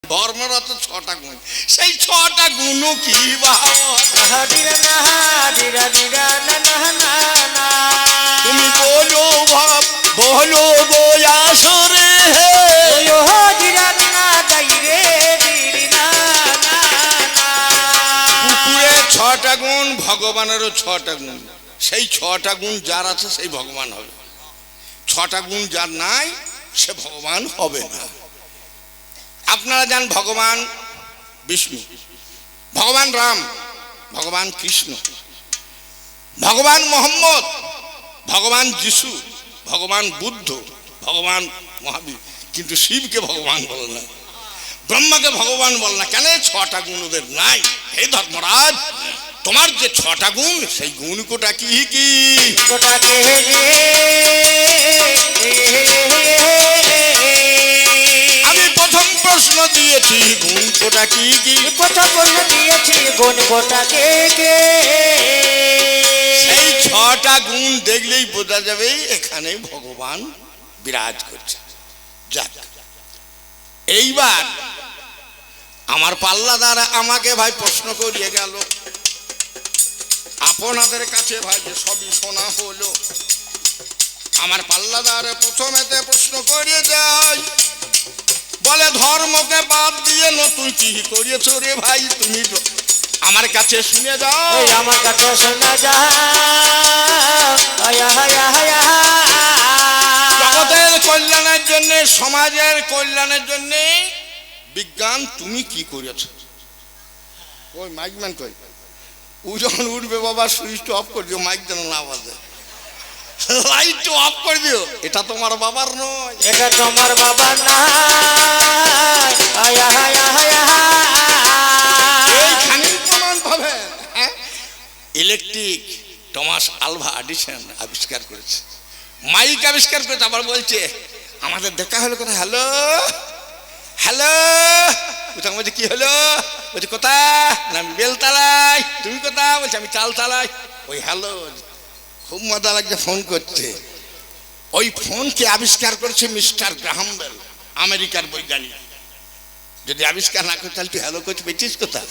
ধর্মের তো 6টা গুণ, সেই 6টা গুণও কি তুমি বলো ভাব বলো বয়াসরে কুকুরের 6টা গুণ, ভগবানেরও 6টা গুণ। সেই 6টা গুণ যার আছে সেই ভগবান হবে, 6টা গুণ যার নাই সে ভগবান হবে না। আপনারা জান ভগবান বিষ্ণু, ভগবান রাম, ভগবান কৃষ্ণ, ভগবান মোহাম্মদ, ভগবান যিশু, ভগবান বুদ্ধ, ভগবান মহাবীর, কিন্তু শিবকে ভগবান বলে না, ব্রহ্মাকে ভগবান বলে না। কেন? 6টা গুণ ওদের নাই। হে ধর্মরাজ, তোমার যে 6টা গুণ সেই গুণ কোটা কি কি? আমি প্রথম প্রশ্ন দিয়েছি গুণ কোটা কি কি? প্রথম প্রশ্ন দিয়েছি গুণ কোটা কে কে? সেই 6টা গুণ দেখলেই বোঝা যাবে এখানে ভগবান বিরাজ করছে। যাক, এইবার আমার পাল্লাদার আমাকে ভাই প্রশ্ন করিয়ে গেল, আপনাদের কাছে ভাই যে সবই শোনা হলো, আমার পাল্লাদার প্রথমেতে প্রশ্ন করিয়ে যায়, বলে ধর্মকে বাদ দিয়ে নতুন কি করিয়েছ রে ভাই? তুমি আমার কাছে শুনে যাও, আমার কাছে শুনে যাও। জগতের কল্যাণের জন্য, সমাজের কল্যাণের জন্য বিজ্ঞান তুমি কি করেছ? ওই মাইকম্যান কই, ও যখন উঠবে বাবা সুইচ অফ করে দিও, মাইক যেন না বাজে, লাইট অফ করে দিও। এটা তোমার বাবার নয়, এটা তোমার বাবা না। এইখানেই প্রমাণ পাবেন। ইলেকট্রিক টমাস আলভা এডিসন আবিষ্কার করেছে, মাইক আবিষ্কার করেছে, আবার বলছে আমাদের দেখা হলো কোথায়, হ্যালো হ্যালো, কোথাও বলছে কি হলো, বলছে কোথায় না, আমি বেলতলায়, তুমি কোথায়, বলছে আমি চালতলায়। ওই হ্যালো, খুব মজা লাগছে, ফোন করছে। ওই ফোনকে আবিষ্কার করেছে মিস্টার গ্রাহাম বেল, আমেরিকার বৈজ্ঞানিক। যদি আবিষ্কার না করতে তাহলে তুই হ্যালো করতে পেয়েছিস কোথায়?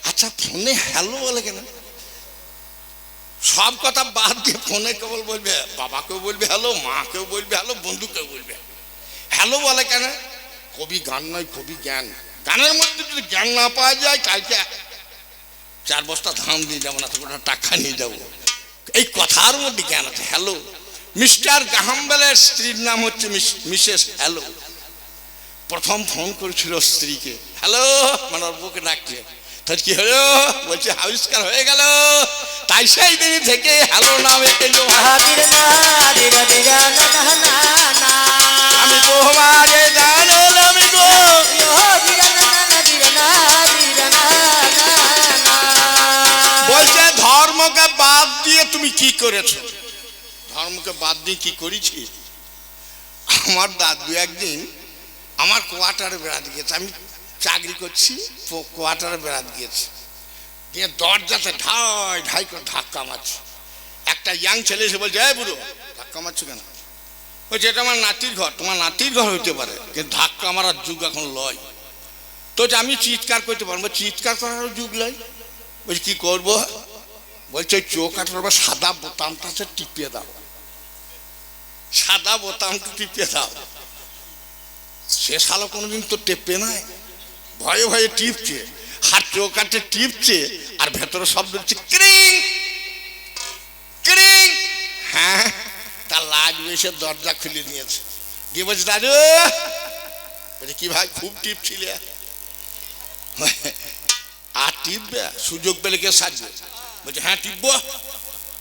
আচ্ছা, ফোনে হ্যালো বলে কেন? সব কথা বাদ দিয়ে ফোনে কেবল বলবে, বাবাকেও বলবে হ্যালো, মাকেও বলবে হ্যালো, বন্ধুকেও বলবে হ্যালো বলে কেন? কবি গান নয়, কবি জ্ঞান। গানের মধ্যে যদি জ্ঞান না পাওয়া যায়, কালকে 4 বস্তা ধান দিয়ে যাবো না, তো ওটা টাকা নিয়ে যাবো, এই কথার মধ্যে জ্ঞান আছে। হ্যালো, মিস্টার গ্রাহাম বেলের স্ত্রীর নাম হচ্ছে মিসেস হ্যালো। প্রথম ফোন করেছিল স্ত্রীকে, হ্যালো মানে ওর বুকে ডাকছে, তাই কি হলো, বলছে আবিষ্কার হয়ে গেল। তাই সেই দিন থেকে হ্যালো নামে এলো, আমি তোমারে জানলাম গো। বলছে ধর্মকে বাদ দিয়ে তুমি কি করেছো? ধর্মকে বাদ দিয়ে কি করেছি? আমার দাদু একদিন আমার কোয়ার্টারে বেড়াতে গিয়েছে, আমি চাকরি করছি, কোয়ার্টারে বেড়াতে গিয়েছে, দিয়ে দরজাতে ঢাই ঢাই করে ধাক্কা মারছে। একটা ইয়াং ছেলে এসে বলছে, এই বুড়ো ধাক্কা মারছো কেন? বলছে এটা আমার নাতির ঘর। তোমার নাতির ঘর হইতে পারে, কিন্তু ধাক্কা মারার যুগ এখন লয়। তো আমি চিৎকার করতে পারবো, চিৎকার করার যুগ লয়। বলছি কি করবো? বলছে ওই চৌকাঠের উপর সাদা বোতামটা টিপিয়ে দাও, সাদা বোতামটা টিপিয়ে দাও। সে শালা কোনোদিন তো টেপে নাই, ভয়ে ভয়ে টিপছে, আর চৌকাঠে টিপছে, আর ভেতরে শব্দ হচ্ছে ক্রিং ক্রিং। হ্যাঁ, তা লাগবে, সে দরজা খুলে নিয়েছে, দিয়ে বলছে দাদু। বলছে কি ভাই, খুব টিপছিলে? আর টিপবে, সুযোগ পেলে কে সাজবে? বলছে হ্যাঁ টিপবো।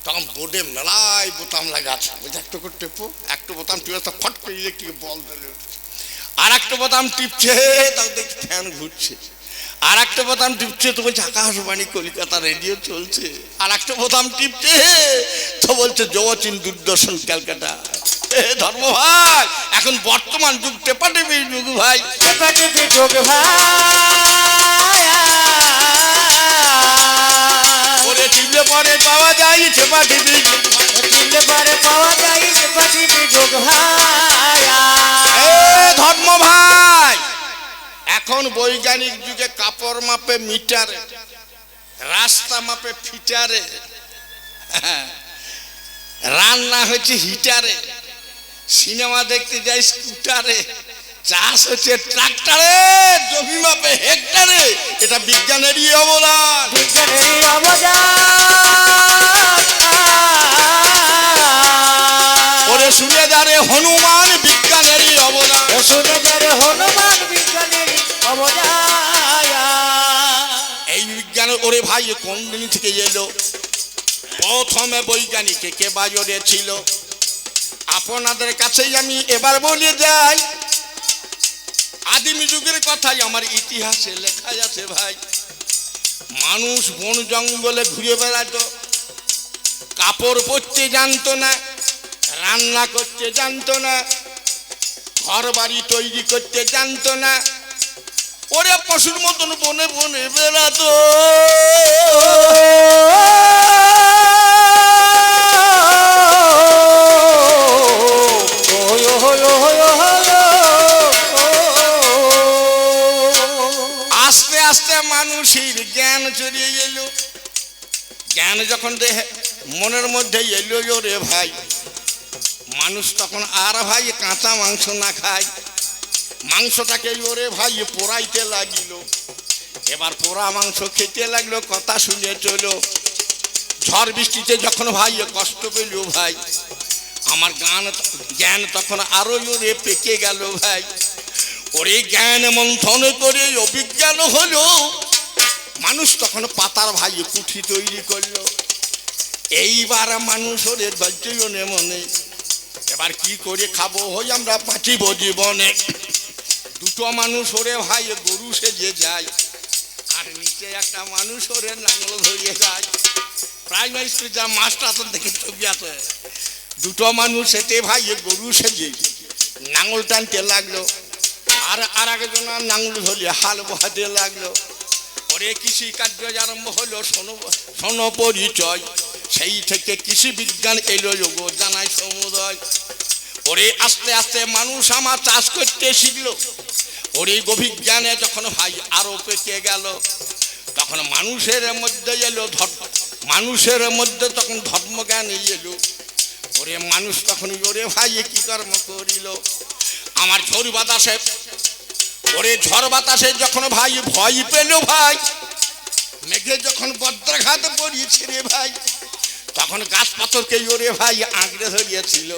তখন বোর্ডে মেলায় বোতাম লাগা আছে, বলছে একটু করে টেপো। একটা বোতাম টিপে ফট করে ইলেকট্রিক বল বেরিয়ে উঠছে, আর একটা বোতাম টিপছে, তাও দেখছি ফ্যান ঘুরছে, আর একটা বোতাম টিপছে, তো বলছে আকাশবাণী কলকাতা রেডিও চলছে, আর একটা বোতাম টিপছে, তো বলছে জগচিন দূরদর্শন ক্যালকাটা। ধর্ম ভাই, এখন বর্তমান যুগ টেপাটেপি যুগ ভাই, টেপাটেপি যুগ ভাই। ওরে টিপলে পরে পাওয়া যায় টেপাটেপি, টিপলে পরে পাওয়া যায় টেপাটেপি যুগ ভাই। ধর্ম ভাই। বৈজ্ঞানিক যুগে কাপড় মাপে মিটারে, রাস্তা মাপে ফিটারে, রান্না হচ্ছে হিটারে, সিনেমা দেখতে যাই স্কুটারে, চাষ হচ্ছে ট্রাক্টরে, জমি মাপে হেক্টরে। এটা বিজ্ঞানেরই অবদান। বিজ্ঞানেরই অবদান। ওরে শুনে যারে হনুমান, বিজ্ঞানেরই অবদান। শুনে যারে হনুমান, বিজ্ঞানেরই অবদান। এই বিজ্ঞান ওরে ভাই কোন দিন থেকে এলো? প্রথমে বৈজ্ঞানিক কে বাজরে ছিল। আপনাদের কাছেই আমি এবার বলে যাই, আদিম যুগের কথাই আমার ইতিহাসে লেখা আছে ভাই। মানুষ বন জঙ্গলে ঘুরে বেড়াতো, কাপড় পরতে জানতো না, রান্না করতে জানতো না, ঘর বাড়ি তৈরি করতে জানতো না। ওরে পশুর মতন বনে বনে বেড়াতো। আস্তে আস্তে মানুষের জ্ঞান চড়িয়ে এলো। জ্ঞান যখন দেহে মনের মধ্যে এলো রে ভাই, মানুষ তখন আর ভাই কাঁচা মাংস না খায়, মাংসটাকে ওরে ভাই পোড়াইতে লাগিল। এবার পোড়া মাংস খেতে লাগলো, কথা শুনে চলো। ঝড় বৃষ্টিতে যখন ভাই কষ্ট পেল ভাই, আমার জ্ঞান তখন আরো ওরে পেকে গেল ভাই। ওরে জ্ঞান মন্থন করে অভিজ্ঞান হলো। মানুষ তখন পাতার ভাই কুঠি তৈরি করলো। এইবার মানুষ ওরে ধৈর্য মনে, এবার কি করে খাবো হই আমরা বাঁচিব জীবনে। দুটো মানুষ ওরে ভাই গরু সেজে যায়, আর নিচে একটা মানুষ ওরে লাঙল ধরিয়ে যায়। প্রাইমারি স্কুলে যা মাস্টার দেখে ছবি আছে, দুটো মানুষ এতে ভাই গরু সেজে নাঙল টানতে লাগলো, আর একজন নাঙল ধরিয়ে হাল বহাতে লাগলো। ওরে কৃষি কার্য আরম্ভ হলো, শোনো পরিচয়। সেই থেকে কৃষি বিজ্ঞান এলো যোগ জানাই সমুদয়। ওরে আস্তে আস্তে মানুষ আমার চাষ করতে শিখলো। ওরে অভিজ্ঞানে যখন ভাই আরো পেকে গেল, তখন মানুষের মধ্যে এলো মানুষের মধ্যে তখন ধর্মজ্ঞান এলো। ওরে মানুষ তখন ওরে ভাই কি কর্ম করিল, আমার ঝড় বাতাসে, ওরে ঝড় বাতাসে যখন ভাই ভয় পেল ভাই, মেঘে যখন বজ্রাঘাত পড়িয়েছে রে ভাই, তখন গাছ পাথরকে ওরে ভাই আঁকড়ে ধরিয়েছিল।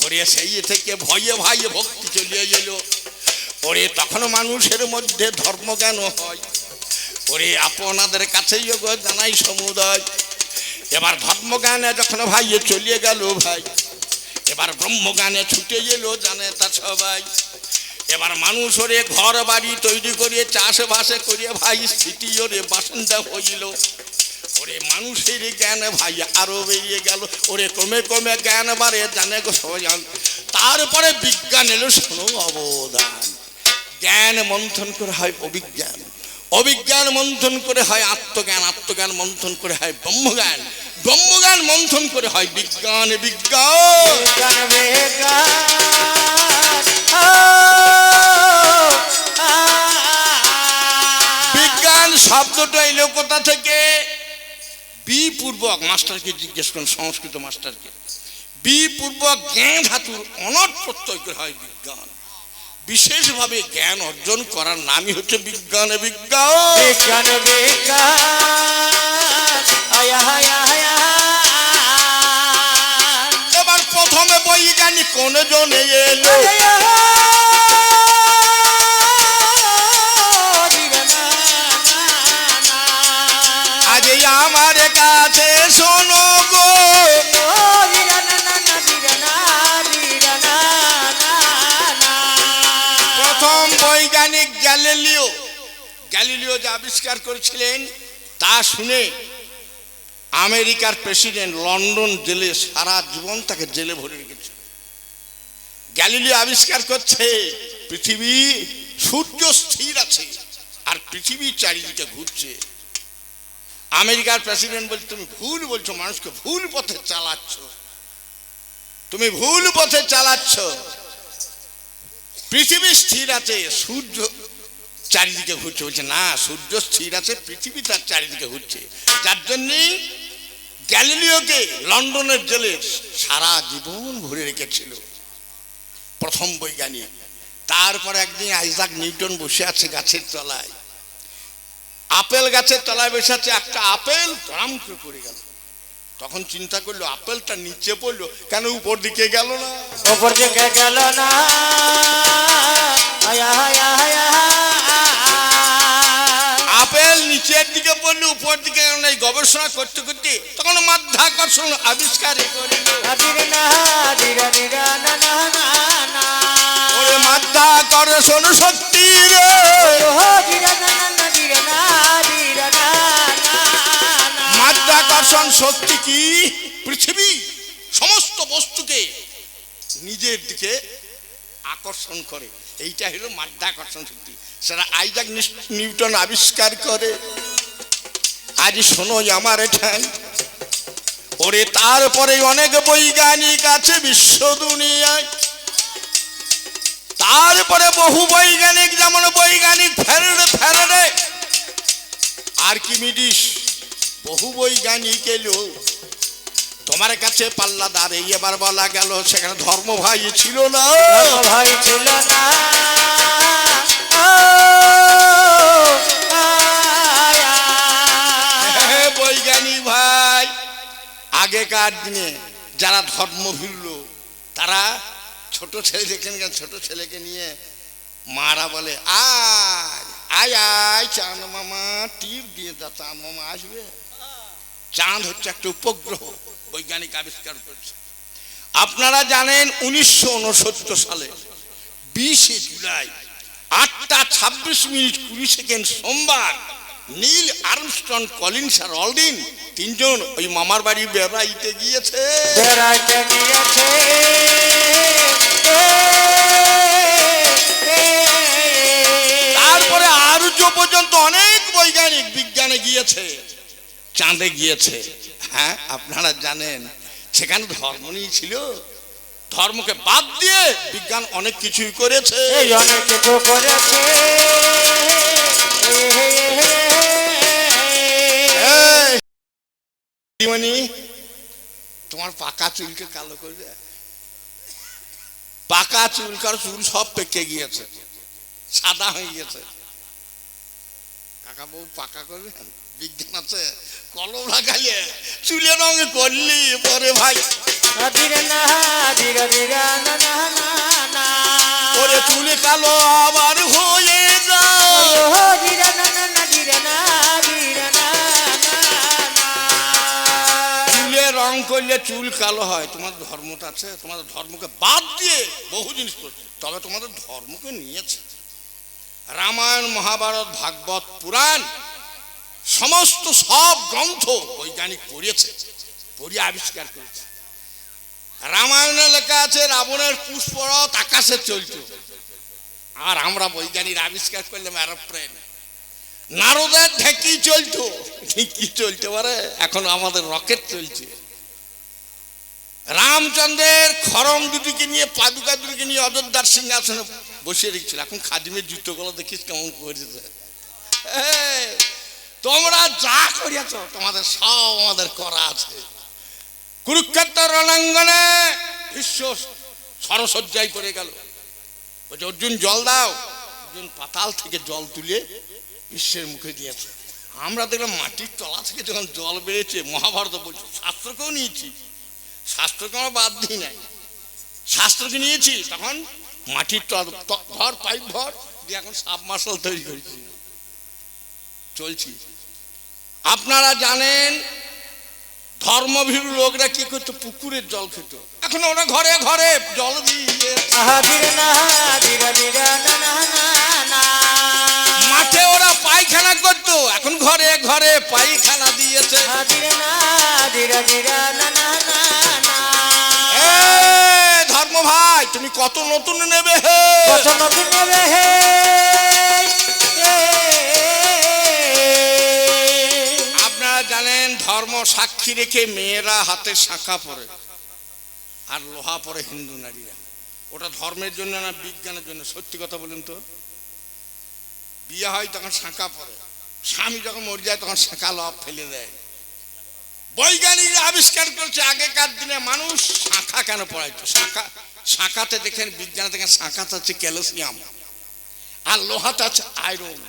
ওরে সেই থেকে ভয়ে ভাই ভক্তি চলে এলো। ওরে তখন মানুষের মধ্যে ধর্মজ্ঞান হয়। ওরে আপনাদের কাছেই জানাই সমুদয়। এবার ধর্মজ্ঞানে যখন ভাই চলিয়ে গেল ভাই, এবার ব্রহ্মজ্ঞানে ছুটে এলো জানে তা সবাই। এবার মানুষ ওরে ঘর বাড়ি তৈরি করে চাষবাসে করে ভাই স্থিতি ওরে বাসিন্দা হইল। ওরে মানুষের জ্ঞান ভাই আরো বেরিয়ে গেল। ওরে কমে কমে জ্ঞান বাড়ে জানে গো সবাই। তারপরে বিজ্ঞান এলো, শোনো অবদান। জ্ঞান মন্থন করে হয় অভিজ্ঞান, অভিজ্ঞান মন্থন করে হয় আত্মজ্ঞান, আত্মজ্ঞান মন্থন করে হয় ব্রহ্মজ্ঞান, ব্রহ্মজ্ঞান মন্থন করে হয় বিজ্ঞান। বিজ্ঞান বিজ্ঞান শব্দটা এলো কোথা থেকে? বি পূর্বক, মাস্টারকে জিজ্ঞেস করুন, সংস্কৃত মাস্টারকে। বি পূর্বক জ্ঞান ধাতুর অনট প্রত্যয় করে হয় বিজ্ঞান। বিশেষভাবে জ্ঞান অর্জন করার নামই হচ্ছে বিজ্ঞান। বিজ্ঞান বিজ্ঞান এবার প্রথমে বৈজ্ঞানিক কোন জনে এলো? আজ আমার কাছে শোনো গো, প্রথম বৈজ্ঞানিক গ্যালিলিও, গ্যালিলিও যে আবিষ্কার করেছিলেন তা শুনে আমেরিকার প্রেসিডেন্ট লন্ডন জেলে সারা জীবন তাকে জেলে ভরে রেখেছে। গ্যালিলিও আবিষ্কার করছে পৃথিবী, সূর্য স্থির আছে আর পৃথিবী চারিদিকে ঘুরছে। আমেরিকার প্রেসিডেন্ট বলছে, তুমি ভুল বলছো, মানুষকে ভুল পথে চালাচ্ছ, তুমি ভুল পথে চালাচ্ছ। পৃথিবী স্থির আছে, সূর্য চারিদিকে ঘুরছে। বলছে না, সূর্য স্থির আছে, পৃথিবী তার চারিদিকে ঘুরছে। যার জন্যই গ্যালিলিওকে লন্ডনের জেলে সারা জীবন ভরে রেখেছিল, প্রথম বৈজ্ঞানিক। তারপর একদিন আইজাক নিউটন বসে আছে গাছের তলায়, আপেল গাছের তলায় বসে আছে, একটা আপেল ধরাম করে পড়ে গেল। তখন চিন্তা করলো আপেলটা নিচে পড়লো কেন, উপর দিকে গেল না? উপর দিকে গেল না। আয়া আয়া আয়া। আপেল নিচের দিকে পড়লো, উপর দিকে গেল না। এই গবেষণা করতে করতে তখন মাধ্যাকর্ষণ আবিষ্কার করিল। ধীরে না ধীরে ধীরে না না না না। ওরে মাধ্যাকর্ষণ শক্তি রে, ও ধীরে না না ধীরে না ধীরে না না না। মাধ্যাকর্ষণ শক্তি কি? পৃথিবী সমস্ত বস্তুকে নিজের দিকে আকর্ষণ করে, এইটা হলো মাধ্যাকর্ষণ শক্তি। সেটা আইজাক নিউটন আবিষ্কার করে। আজ শোনো আমার ঠাই, ওরে তারপরে অনেক বৈজ্ঞানিক আছে বিশ্ব দুনিয়ায়। তারপরে বহু বৈজ্ঞানিক, যেমন বৈজ্ঞানিক ফ্যারাডে, আর্কিমিডিস, বহু বৈজ্ঞানিক এলো। তোমার কাছে পাল্লা দাঁড়ে এবার বলা গেল সেখানে ধর্ম ভাই ছিল না, ভাই ছিল না। বৈজ্ঞানিক ভাই। আগেকার দিনে যারা ধর্ম ভিড়ল, তারা ছোট ছেলে দেখেন, ছোট ছেলেকে নিয়ে মারা বলে আয় আয় আয় চাঁদ মামা টিপ দিয়ে দা, চাঁদ মামা আসবে। চাঁদ হচ্ছে একটা উপগ্রহ, বৈজ্ঞানিক আবিষ্কার করছে। আপনারা জানেন 1969 সালে 20 জুলাই 8:26:20 সোমবার নীল আর্মস্ট্রং, কলিন্স আর অলডিন তিনজন ওই মামার বাড়ি বেড়াইতে গিয়েছে। বেড়াইতে গিয়েছে। তারপরে আর্য পর্যন্ত অনেক বৈজ্ঞানিক বিজ্ঞানে গিয়েছে, চাঁদে গিয়েছে। হ্যাঁ, আপনারা জানেন সেখানে ধর্ম নিয়ে ছিল, ধর্মকে বাদ দিয়ে বিজ্ঞান অনেক কিছুই করেছে। অনেক কিছু করেছে। তোমার পাকা চুলকে কালো করবে, পাকা চুল, কার চুল সব পেকে গিয়েছে, সাদা হয়ে গেছে। কাকা বউ পাকা করবে, বিজ্ঞান আছে, কলম লাগাইলে চুলে রঙে করলি পরে ভাই ধীরে না ধীরে ধীরে না না না না। ওরে চুলে কালো আবার হয়ে যায়। ধীরে না না না ধীরে না ধীরে না না না। চুলে রং করলে চুল কালো হয়। তোমাদের ধর্মটা আছে, তোমাদের ধর্মকে বাদ দিয়ে বহু জিনিস করছে, তবে তোমাদের ধর্মকে নিয়েছে। রামায়ণ, মহাভারত, ভাগবত, পুরাণ, সমস্ত সব গ্রন্থ বৈজ্ঞানিক পড়িয়েছে, পড়িয়ে আবিষ্কার করেছে। রামায়ণে লেখা আছে রাবণের পুষ্পরথ আকাশে চলতো, আর আমরা বৈজ্ঞানিক আবিষ্কার করলাম এরোপ্লেন। নারদের ঢেকি চলতো, কি চলতে পারে, এখন আমাদের রকেট চলছে। রামচন্দ্রের খরম দুটিকে নিয়ে, পাদুকা দুটিকে নিয়ে অযোধ্যার সিংহাসনে বসিয়ে রেখেছিল, এখন খাদিমের জুতোগুলো দেখিস কেমন করেছে। তোমরা যা করিয়াছ তোমাদের সব আমাদের করা আছে। কুরুক্ষেত্র রণাঙ্গনে বিশ্ব সরসজ্জায় পড়ে গেল। বলছে অর্জুন জল দাও, অর্জুন পাতাল থেকে জল তুলে বিশ্বের মুখে দিয়েছে। আমরা দেখলাম মাটির তলা থেকে যখন জল বেড়েছে, মহাভারত বলছে, শাস্ত্রকেও নিয়েছি, শাস্ত্রকে আমরা বাদ দিই নাই, শাস্ত্রকে নিয়েছি। তখন মাটির ভর, পাইপ ভর দিয়ে এখন সাবমার্শাল তৈরি করেছি, চলছি। আপনারা জানেন ধর্মভীরু লোকরা কি করতো, পুকুরের জল খেত, এখন ওরা ঘরে ঘরে জল দিয়ে। মাঠে ওরা পায়খানা করতো, এখন ঘরে ঘরে পায়খানা দিয়েছে। ধর্ম ভাই তুমি কত নতুন নেবে হে, কত নতুন নেবে হে। আপনারা জানেন ধর্ম সাক্ষী রেখে মেয়েরা হাতে শাঁখা পরে আর লোহা পরে হিন্দু নারীরা। ওটা ধর্মের জন্য না বিজ্ঞানের জন্য? সত্যি কথা বলুন তো, বিয়ে হয় তখন শাঁখা পরে, স্বামী যখন মরে যায় তখন শাঁখা লব ফেলে দেয়। বৈজ্ঞানিকরা আবিষ্কার করছে আগেকার দিনে মানুষ শাঁখা কেন পড়াইতো। শাঁখাতে দেখেন, বিজ্ঞানে দেখেন, শাঁখাতে হচ্ছে ক্যালসিয়াম আর লোহাতে আছে আয়রন।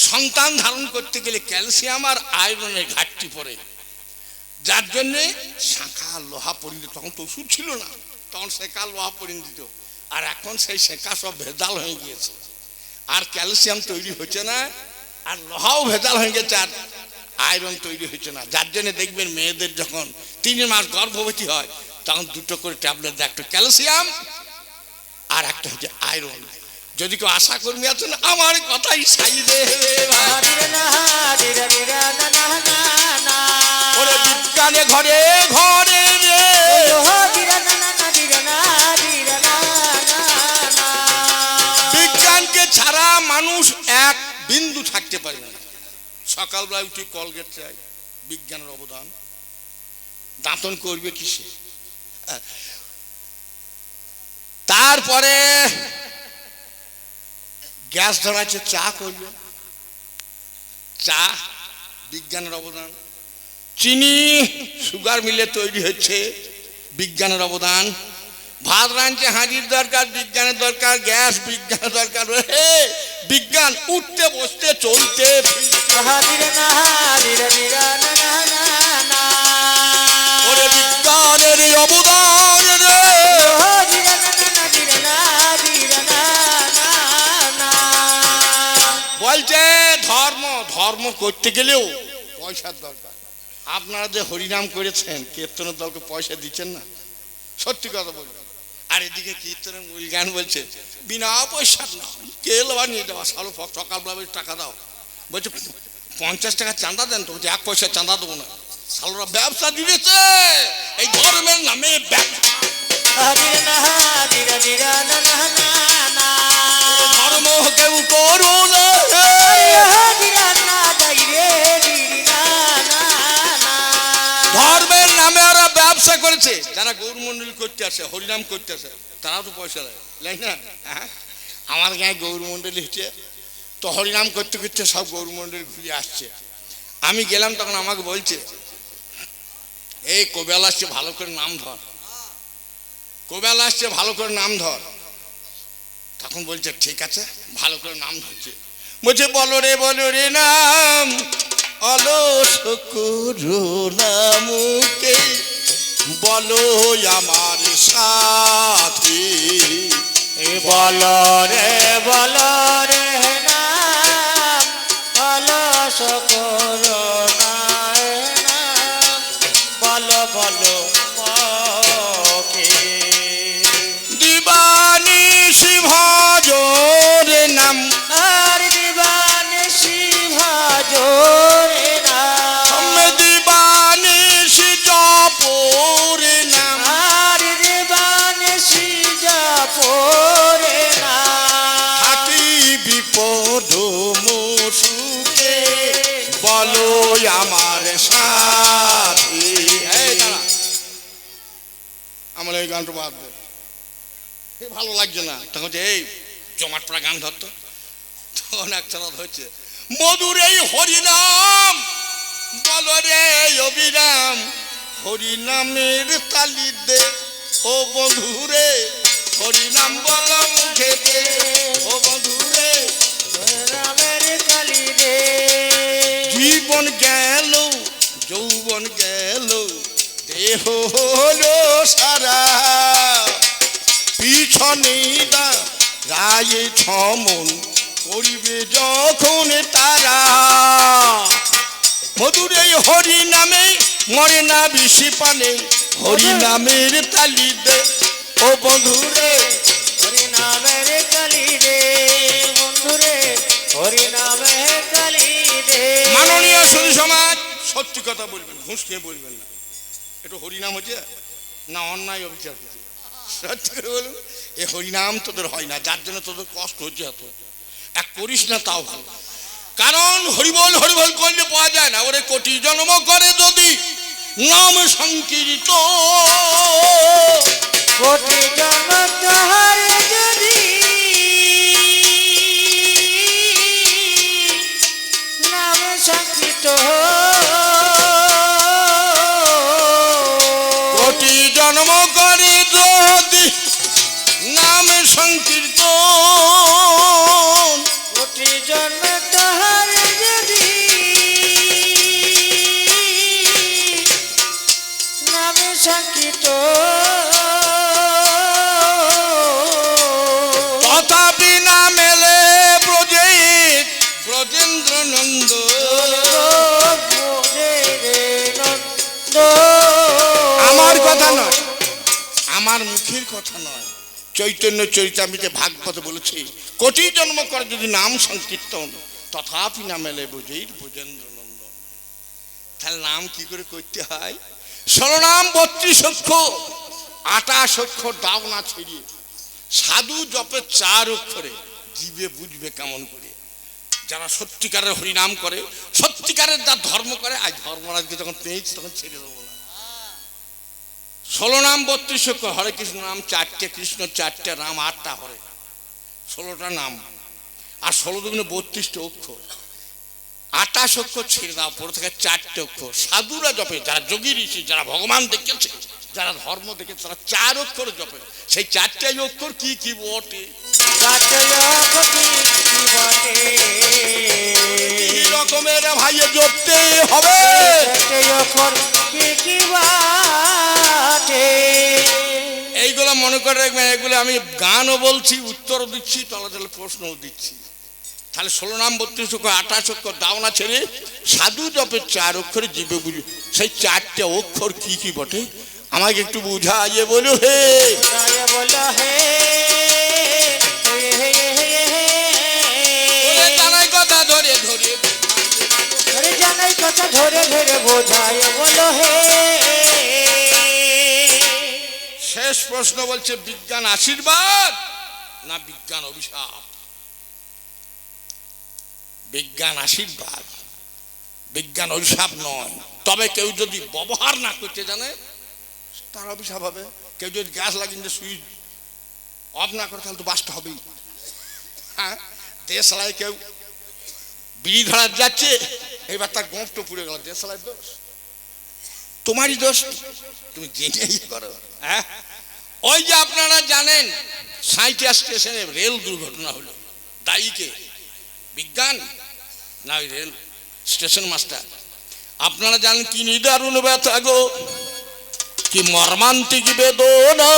সন্তান ধারণ করতে গেলে ক্যালসিয়াম আর আয়রনের ঘাটতি পড়ে, যার জন্যে শাঁখা আর লোহা পরিয়ে দিত। তখন তো ওষুধ ছিল না, তখন শেখা লোহা পরিয়ে দিত। আর এখন সেই শেখা সব ভেজাল হয়ে গিয়েছে, আর ক্যালসিয়াম তৈরি হচ্ছে না, আর লোহাও ভেজাল হয়ে গেছে, আর আয়রন তৈরি হচ্ছে না। যার জন্য দেখবেন মেয়েদের যখন 3 মাস গর্ভবতী হয় তখন 2টো করে ট্যাবলেট দেয়, একটা ক্যালসিয়াম আর একটা হচ্ছে আয়রন। যদি কেউ আশা কর্মী আছেন আমার কথাই সাই দেবে, বিজ্ঞানে ঘরে ঘরে রে। বিজ্ঞানকে ছাড়া মানুষ এক বিন্দু থাকতে পারে না। সকালবেলা উঠে কলগেট চাই, বিজ্ঞানের অবদান। দাঁতন করবে কিসে? তারপরে গ্যাস ধরাচ্ছে, চা করবে, চা বিজ্ঞানের অবদান। চিনি সুগার মিলে তৈরি হচ্ছে, বিজ্ঞানের অবদান। ভাত রাঁধছে, হাঁড়ির দরকার, বিজ্ঞানের দরকার। গ্যাস বিজ্ঞানের দরকার। বিজ্ঞান উঠতে বসতে চলতে বিজ্ঞানের অবদান রে। বলছে ধর্ম, ধর্ম করতে গেলেও পয়সার দরকার। আপনারা যে হরিনাম করেছেন, কীর্তনের দলকে পয়সা দিচ্ছেন না, সত্যি কথা বলবেন। আর এদিকে কীর্তনের মূল গান বলছে বিনা পয়সার নাম, কে লবা নিয়ে যাওয়া। সালো সকালবেলা টাকা দাও, বলছে 50 টাকা চাঁদা দেন, তো বলছে 1 পয়সা চাঁদা দেবো না। সালোরা ব্যবসা দিয়েছে, এই ধর্মের নামে ব্যবসা। ধর্ম কেউ করো না, ধর্মের নামে ওরা ব্যবসা করেছে। যারা গৌরমন্ডলী করতে আসে, হরিনাম করতে আসে, তারাও তো পয়সা দেয়, তাই না? আমার গায়ে গৌরমন্ডলী হচ্ছে, তো হরিনাম করতে করতে সব গৌরমন্ডলী ঘুরে আসছে। আমি গেলাম, তখন আমাকে বলছে এই কবেলা আসছে, ভালো করে নাম ধর, কবেলা আসছে, ভালো করে নাম ধর। তখন বলছে ঠিক আছে, ভালো করে নাম ধরছে। বলছে বলো রে নাম, অলস করুণা মুখে বলো আমার সাথী। বলো রে নাম, অলস করুণা নাম, বলো মুখে। দিবানিশি ভজরে নাম, আর দিবানিশি ভজরে নাম, দিবানিশি জপরে নাম, আর দিবানিশি জপরে নাম। থাকি বিপদ মুসুকে বলো আমার সাথী। আমার এই গানটা বাদ দে, ভালো লাগছে না। তখন এই জমাট পড়া গান ধরতো, তখন একটা হচ্ছে মধুর এই হরিনাম, বলো রে অবিরাম, হরিনামের তালি দে ও বন্ধুরে, হরিনাম বলো মুখেতে ও বন্ধুরে। নামের কালি রে, জীবন গেল, যৌবন গেল, দেহ হলো সারা, পিছনে রায়ে ছমন করিবে যখন তারা। মধুর এই হরি নামে মরে না বিষি পানে, হরি নামের তালি দে ও বন্ধুরে। হরি নামের কালি রে, বন্ধুরে, হরি নামের কালি রে। মাননীয় সুধী সমাজ, সত্যি কথা বলবেন, ঘুষ খেয়ে বলবেন না। একটু হরিনাম হচ্ছে না অন্যায় অবিচার হচ্ছে? সত্যি করে বলুন, এ হরিনাম তোদের হয় না, যার জন্য তোদের কষ্ট হচ্ছে এত। এক করিস না তাও ভালো, কারণ হরিবল করলে পাওয়া যায় না। ওরে কোটি জন্ম করে যদি নাম সংকীর্ত, কোটি জন্ম তাহার যদি সংকিত কোটি জন্ম করে যদি নাম সংকীর্তন, কোটি জন্ম তাহার যদি নামে সংকিত তথাপি না মেলে ব্রজেন্দ্র নন্দ। আমার কথা নয়, আমার মুখের কথা নয়, চৈতন্য চরিতামৃতে ভাগবতে বলেছে কোটি জন্ম করে যদি নাম সংকীর্তন তথাপি না মেলে ব্রজেন্দ্র নন্দ। তাহলে নাম কি করে করতে হয়? 16 নাম 32 অক্ষর, 28 অক্ষর দাও না ছড়িয়ে সাধু জপে 4 অক্ষরে, জীবে বুঝবে কেমন করে। যারা সত্যিকারের হরিনাম করে, সত্যিকারের যা ধর্ম করে, আজ ধর্মরাজকে যখন পেয়েছি তখন ছেড়ে দেবো না। 16 নাম 32 অক্ষর, হরে কৃষ্ণ নাম 4টে, কৃষ্ণ 4টে, রাম 8টা, হরে 16টা নাম, আর 16 দুগুণে 32টা অক্ষর। 28 অক্ষর ছেড়ে দাও, পরে থেকে 4টে অক্ষর। সাধুরা জপে, যারা যোগী ঋষি, যারা ভগবান দেখেছে, যারা ধর্ম দেখেছে, তারা 4 অক্ষর জপে। সেই 4টাই অক্ষর কি কি বটে, কি রকমের ভাইয়ে জপতে হবে। এইগুলো মনে করে রাখবেন, এগুলো আমি গানও বলছি, উত্তরও দিচ্ছি, তলে তলে প্রশ্নও দিচ্ছি। তাহলে 16 নাম 32 অক্ষর, 28 অক্ষর দাও না ছেড়ে সাধু জপে 4 অক্ষরে জীবে বুঝে। সেই 4টে অক্ষর কি কি বটে আমাকে একটু বুঝাইয়ে বলো হে। জানাই কথা ধরে ধরে, জানাই কথা ধরে ধরে বোঝায় বলো হে। শেষ প্রশ্ন বলছে বিজ্ঞান আশীর্বাদ না বিজ্ঞান অভিশাপ? বিজ্ঞান আশীর্বাদ, বিজ্ঞান অভিশাপ নয়। তবে কেউ যদি ব্যবহার না করতে জানে তার অভিশাপ হবে। কেউ যদি গ্যাস লাগিয়ে সুইচ অফ না করে তাহলে তো বাস্ট হবেই। হ্যাঁ, দেশলাই কেউ বিড়ি ধরা যাচ্ছে, এবার তার গোঁফটো পুড়ে গেল, দেশলাই দোষ, তোমারই দোষ, তুমি জেনে করো। হ্যাঁ, ওই যে আপনারা জানেন 60 স্টেশনে রেল দুর্ঘটনা হলো, দায়ী কে? বিজ্ঞান না ওই রেল স্টেশন মাস্টার? আপনারা জানেন কি নিদারুণ ব্যথা গো, কি মর্মান্তিক বেদনা,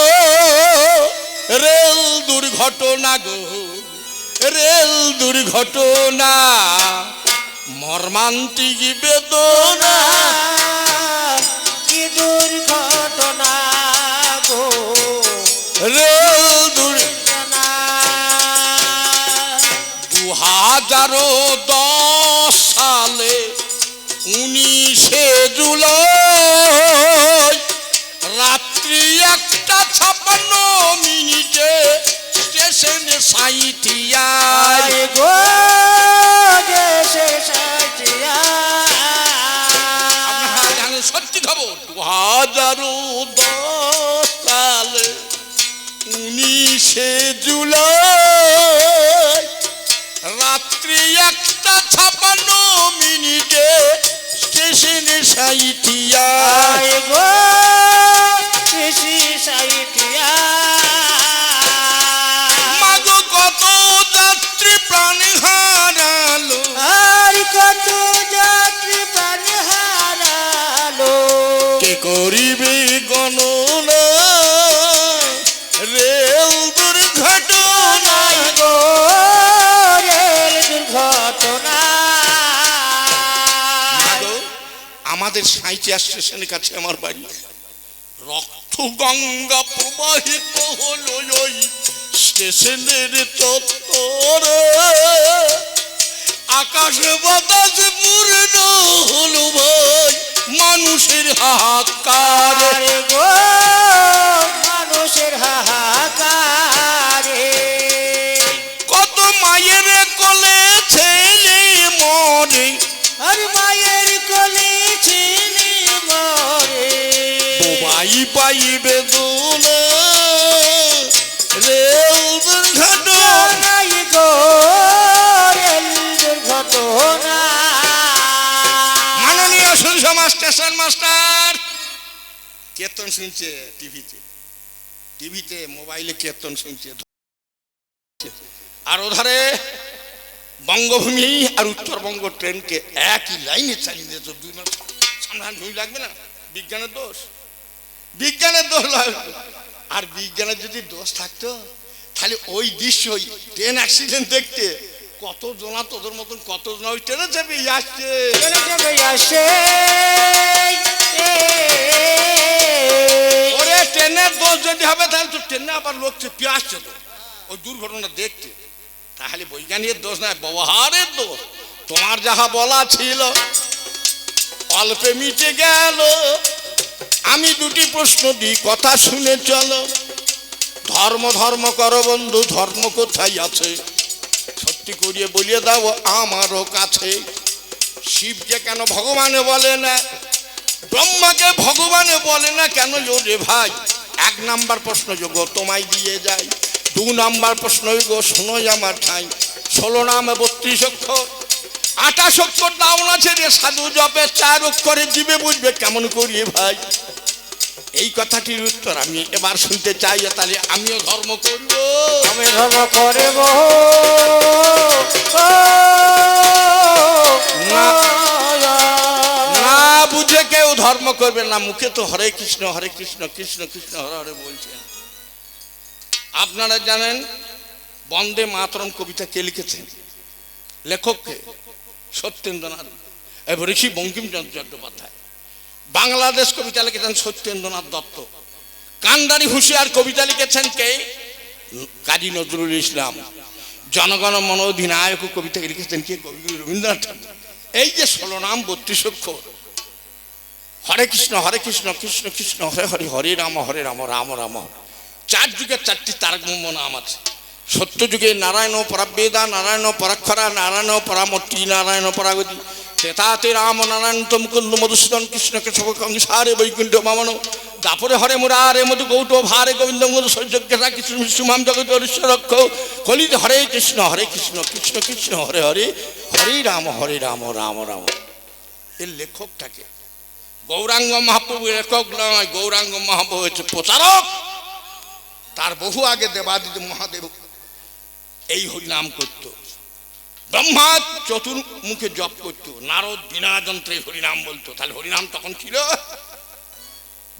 রেল দুর্ঘটনা গো, রেল দুর্ঘটনা, মর্মান্তিক বেদনা, কি দুর্ঘটনা গো, রেল দুর্ঘটনা। 2010 সালে 19শে জুলাই রাত্রি 1:56 স্টেশনে সাঁইথিয়ায় গো দেশে সাঁইথিয়া। আপনারা জানেন সত্যি খবর, 2010 সালে 19শে জুলাই রাত্রি 1:56 স্টেশনে সাঁইথিয়ায় গো কৃষি সাঁইথিয়া। মাগো কত যাত্রী প্রাণ হারালো, আর কত যাত্রী প্রাণ হারালো, কে করিবে গণনা, রেল দুর্ঘটনা গো রেল দুর্ঘটনা। আমাদের 60 স্টেশনের কাছে আমার বাড়ি। রক্ত গঙ্গা প্রবাহিত হলো ওই স্টেশনের চত্বরে, আকাশে বাতাস পূর্ণ হলো ভাই মানুষের হাহাকার গো মানুষের হাহাকারে। কত মায়ের কোলে ছেলে মরে, আর মায়ের কোলে ছেলে মরে, বোবাই পাইবে দোলা, রেল দুর্ঘটনা গো রেল দুর্ঘটনা। স্টেশন মাস্টার কীর্তন শুনছে টিভিতে মোবাইলে কীর্তন শুনছে, আর ওধারে বঙ্গভূমি আর উত্তরবঙ্গ ট্রেনকে একই লাইনে চালিয়ে দিয়েছ। 2 মাস সামনে ঝুঁই লাগবে না? বিজ্ঞানের দোষ লাগবে। আর বিজ্ঞানের যদি দোষ থাকতো তাহলে ওই দৃশ্যই ট্রেন অ্যাক্সিডেন্ট দেখতে কত জনা তোদের মতন কত জনা ওই ট্রেনে যাবে আসছে। ওরে ট্রেনের দোষ যদি হবে তাহলে তো ট্রেনে আবার লোক চেপে আসছে তো ওই দুর্ঘটনা দেখতে। তাহলে বৈজ্ঞানিকের দোষ নয়, ব্যবহারের দোষ। তোমার যাহা বলা ছিল অল্পে মিটে গেল। আমি 2টি প্রশ্ন দিই, কথা শুনে চলো। ধর্ম করো বন্ধু, ধর্ম কোথায় আছে? সত্যি করিয়ে বলিয়ে দাও আমারও কাছে। শিবকে কেন ভগবানে বলে না, ব্রহ্মাকে ভগবানে বলে না কেন রে ভাই? 1 নাম্বার প্রশ্ন যোগ তোমায় দিয়ে যাই। 2 নাম্বার প্রশ্ন গো শোনো আমার ঠাই। 16 নামে 32 অক্ষর, 28 অক্ষর ডাউন আছে রে সাধু জপে 4 অক্ষরে দিবে বুঝবে কেমন করিয়ে ভাই? এই কথাটির উত্তর আমি এবার শুনতে চাই। তাহলে আমিও ধর্ম করব, আমি ধর্ম করব না বুঝে কেউ ধর্ম করবে না। মুখে তো হরে কৃষ্ণ কৃষ্ণ কৃষ্ণ হরে হরে বলছেন। আপনারা জানেন বন্দে মাতরম কবিতা কে লিখেছেন? লেখককে সত্যেন্দ্রনাথ ঋষি বঙ্কিমচন্দ্র চট্টোপাধ্যায়। বাংলাদেশ কবিতা লিখেছেন সত্যেন্দ্রনাথ দত্ত। কান্ডারি হুঁশিয়ার কবিতা লিখেছেন কে? কাজী নজরুল ইসলাম। জনগণ মন অধিনায়ক কবিতা লিখেছেন কে? কবিগুরু রবীন্দ্রনাথ ঠাকুর। এই যে 16 নাম 32 অক্ষর, হরে কৃষ্ণ কৃষ্ণ কৃষ্ণ হরে হরে, হরে রাম রাম রাম। 4 যুগের 4টি তারক নাম আছে। সত্য যুগে নারায়ণ পরাবেদা, নারায়ণ পরাক্ষরা, নারায়ণ পরামূর্তি, নারায়ণ পরাগতি। ত্রেতাতে রাম নারায়ণ মুকুন্দ মধুসূদন কৃষ্ণ কেশব কংসারে বৈকুণ্ঠ বামন। দাপরে হরে মুরারে মধু গৌট ভারে গোবিন্দ মধু সৌর্যকেশা কৃষ্ণ সুমাম জগত রক্ষ। কলিতে হরে কৃষ্ণ কৃষ্ণ কৃষ্ণ হরে হরে, হরে রাম রাম রাম। এর লেখকটাকে গৌরাঙ্গ মহাপ্রভু লেখক নয়, গৌরাঙ্গ মহাপ্রভু হচ্ছে প্রচারক। তার বহু আগে দেবাদিদেব মহাদেব এই হরিনাম করত। ব্রহ্মা চতুর্মুখে জপ করত, নারদ বিনা যন্ত্রে হরিনাম বলতো। তাহলে হরিনাম তখন ছিল।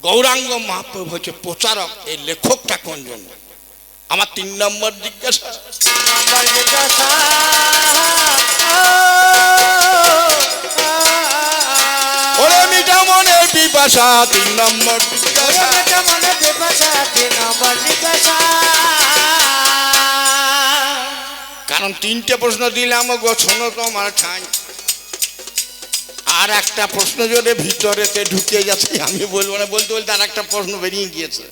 গৌরাঙ্গ মহাপ্রভু হচ্ছে প্রচারক। এই লেখকটা কোনজন? আমার 3 নম্বর জিজ্ঞাসা। ওরে মিটা মনের পিপাসা 3 নম্বর জিজ্ঞাসা। কারণ 3টে প্রশ্ন দিলাম গো শোনো তোমার ঠাই। আর একটা প্রশ্ন যদি ভিতরেতে ঢুকে যাচ্ছে আমি বলবো না, বলতে আর একটা প্রশ্ন বেরিয়ে গিয়েছে।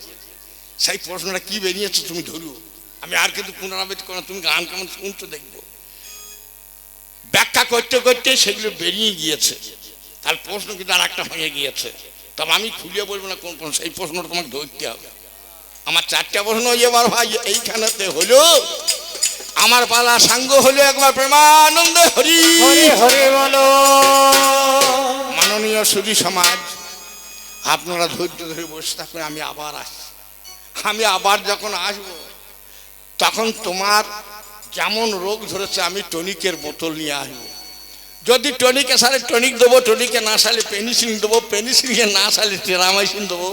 সেই প্রশ্নটা কি বেরিয়েছে তুমি ধরু। আমি আর কিন্তু পুনরাবৃত্তি করো, তুমি গান কেমন শুনছো দেখবো। ব্যাখ্যা করতে করতে সেগুলো বেরিয়ে গিয়েছে। তার প্রশ্ন কিন্তু আর একটা হয়ে গিয়েছে। তবে আমি খুলে বলবো না কোন প্রশ্ন, সেই প্রশ্নটা তোমাকে ধরতে হবে। আমার 4টা প্রশ্ন এবার ভাই এইখানেতে হলো। আমার পালা সাঙ্গ হলো একবার প্রেমানন্দ হরি হরি বলো। মাননীয় সুধী সমাজ, আপনারা ধৈর্য ধরে বসে থাকবেন। আমি আবার আসছি। আমি আবার যখন আসবো তখন তোমার যেমন রোগ ধরেছে আমি টনিকের বোতল নিয়ে আসবো। যদি টনিকে সারে টনিক দেবো, টনিকে না সালে পেনিসিলিন দেবো, পেনিসিলিনে না সালে টেরামাইসিন দেবো,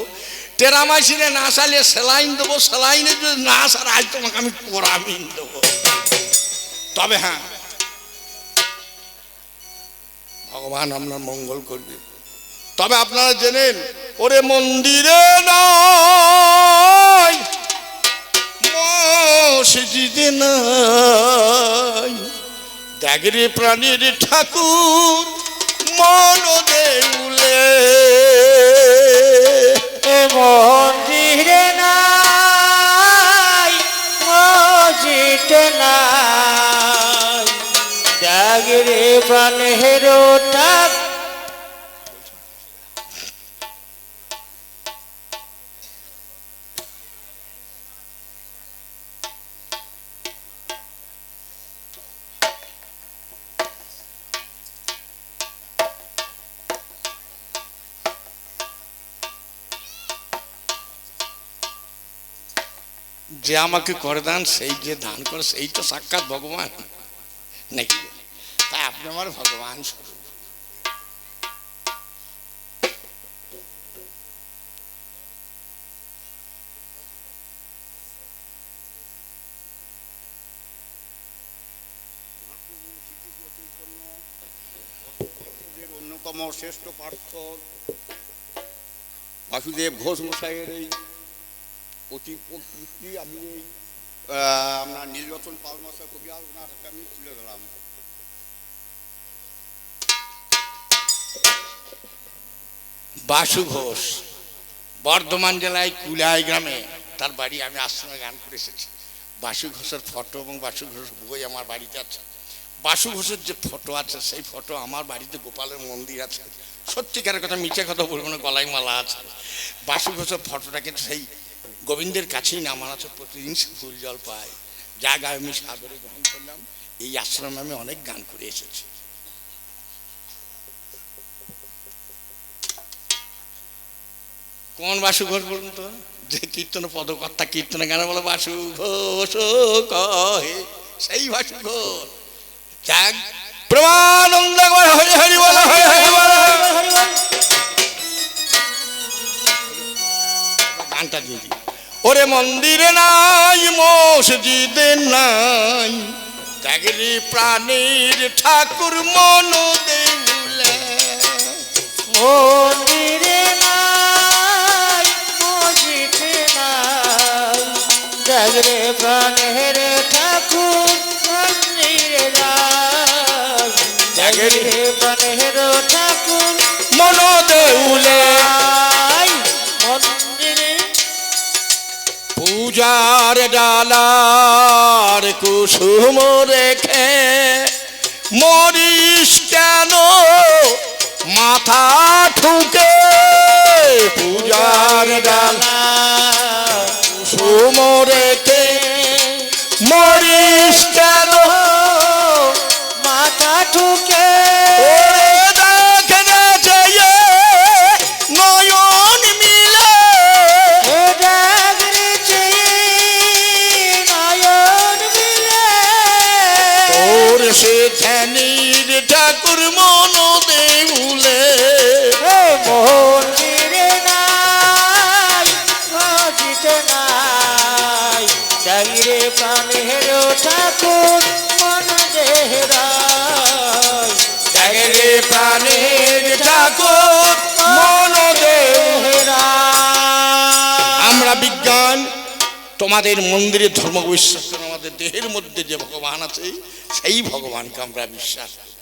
টেরামাইসিনে না সালে স্যালাইন দেবো, স্যালাইনে যদি না সারে আজ তোমাকে আমি কোরামিন দেবো। তবে হ্যাঁ, ভগবান আপনার মঙ্গল করবে। তবে আপনারা জেনেন, ওরে মন্দিরে নয় মসজিদে নাই, দেখরে প্রাণীর ঠাকুর মন দেউলে। মন্দিরে নাই মসজিদে নাই, দেখরে প্রাণের ঠাকুর। যে আমাকে করে দান, সেই যে দান করে সেই তো সাক্ষাৎ ভগবান নাকি? তাই আপনি আমার ভগবান স্বরূপ। অন্যতম শ্রেষ্ঠ পার্থ বাসুদেব ঘোষ মশাইয়ের এই অতি প্রকৃতি আমি এই আপনার নীলরতন পাল মশাই কবি আর ওনার হাতে আমি তুলে গেলাম। বাসু ঘোষ বর্ধমান জেলায় কুলাই গ্রামে তার বাড়ি। আমি আশ্রমে গান করে এসেছি। বাসু ঘোষের ফটো এবং বাসু ঘোষের বই আমার বাড়িতে আছে। বাসু ঘোষের যে ফটো আছে সেই ফটো আমার বাড়িতে গোপালের মন্দির আছে। সত্যিকারের কথা, মিছে কথা বলবো না, গলায় মালা আছে। বাসু ঘোষের ফটোটা কিন্তু সেই গোবিন্দের কাছেই নামান আছে। প্রতিদিন সে ফুল জল পায়, যা গায়ে আমি সাদরে গ্রহণ করলাম। এই আশ্রমে আমি অনেক গান করে এসেছি। কোন বাসু ঘোষ বলুন তো? যে কীর্তন পদকর্তা, কীর্তনে গানে বলে বাসু ঘোষ কহে, সেই বাসু ঘোষ। যাক, প্রমানন্দ হরি হরি বল, হরি হরি বল। গানটা দিয়ে দিই। ওরে মন্দিরে নাই, মসজিদে নাই, ত্যাগের প্রাণীর ঠাকুর মন দেউলে। মন্দিরে নাই, মসজিদে নাই, জাগরে প্রাণের ঠাকুর মন্দিরে নাই, জাগরে প্রাণের ঠাকুর মন দেউলে। নাই, মন্দিরে পূজার ডালার কুসুম রেখে মরিস কেন মাথা ঠুকে? পূজার ডালা কুসুম রেখে মরিস কেন মাথা ঠুকে? ওরে দেখে গেছে নয়ন মিলে, ও জাগরে নয়ন মিলে, ওর সে ধ্যানীর ঠাকুর মন দেউলে। মন্দিরে নাই, মসজিদে নাই, জাগরে প্রাণের ঠাকুর মন দেহরাই, জাগরে প্রাণের ঠাকুর মন দেহরাই। আমরা বিজ্ঞান, তোমাদের মন্দিরে ধর্ম বিশ্বাস করো। আমাদের দেহের মধ্যে যে ভগবান আছে সেই ভগবানকে আমরা বিশ্বাস করি।